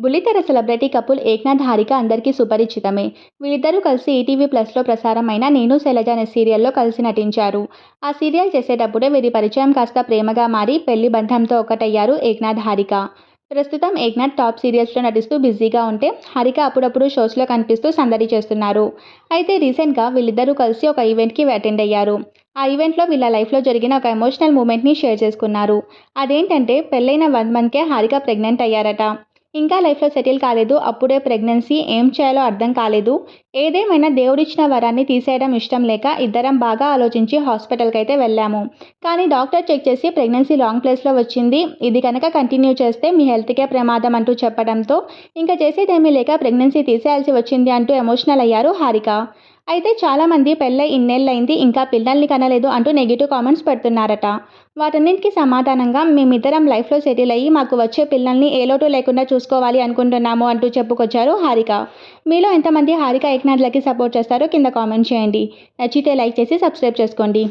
బుల్లితెర celebrity couple Eknath Harika అందరికీ సుపరిచితమే. వీళ్ళిద్దరూ కలిసి ఈటీవీ ప్లస్లో ప్రసారమైన నేను శైలజ అనే సీరియల్లో కలిసి నటించారు. ఆ సీరియల్ చేసేటప్పుడే వీరి పరిచయం కాస్త ప్రేమగా మారి పెళ్లి బంధంతో ఒక్కటయ్యారు ఏక్నాథ్ హారిక. ప్రస్తుతం ఏక్నాథ్ టాప్ సీరియల్స్లో నటిస్తూ బిజీగా ఉంటే హారిక అప్పుడప్పుడు షోస్లో కనిపిస్తూ సందడి చేస్తున్నారు. అయితే రీసెంట్గా వీళ్ళిద్దరూ కలిసి ఒక ఈవెంట్కి అటెండ్ అయ్యారు. ఆ ఈవెంట్లో వీళ్ళ లైఫ్లో జరిగిన ఒక ఎమోషనల్ మూమెంట్ని షేర్ చేసుకున్నారు. అదేంటంటే పెళ్ళైన 1 మంత్కే హారిక ప్రెగ్నెంట్ అయ్యారట. ఇంకా లైఫ్లో సెటిల్ కాలేదు. అప్పుడే ప్రెగ్నెన్సీ ఏం చేయాలో అర్థం కాలేదు. ఏదేమైనా దేవుడిచ్చిన వరాన్ని తీసేయడం ఇష్టం లేక ఇద్దరం బాగా ఆలోచించి హాస్పిటల్కి అయితే వెళ్ళాము. కానీ డాక్టర్ చెక్ చేసి ప్రెగ్నెన్సీ రాంగ్ ప్లేస్లో వచ్చింది. ఇది కనుక కంటిన్యూ చేస్తే మీ హెల్త్కే ప్రమాదం అంటూ చెప్పడంతో ఇంకా చేసేదేమీ లేక ప్రెగ్నెన్సీ తీసేయాల్సి వచ్చింది అంటూ ఎమోషనల్ అయ్యారు హారిక. అయితే చాలామంది పెళ్ళై ఇన్నేళ్ళైంది ఇంకా పిల్లల్ని కనలేదు అంటూ నెగిటివ్ కామెంట్స్ పెడుతున్నారట. వాటన్నిటికీ సమాధానంగా మేమిద్దరం లైఫ్లో సెటిల్ అయ్యి మాకు వచ్చే పిల్లల్ని ఏ లోటు లేకుండా చూసుకోవాలి అనుకుంటున్నాము అంటూ చెప్పుకొచ్చారు హారిక. మీలో ఎంతమంది హారిక ఏక్నాథ్లకి సపోర్ట్ చేస్తారో కింద కామెంట్ చేయండి. నచ్చితే లైక్ చేసి సబ్స్క్రైబ్ చేసుకోండి.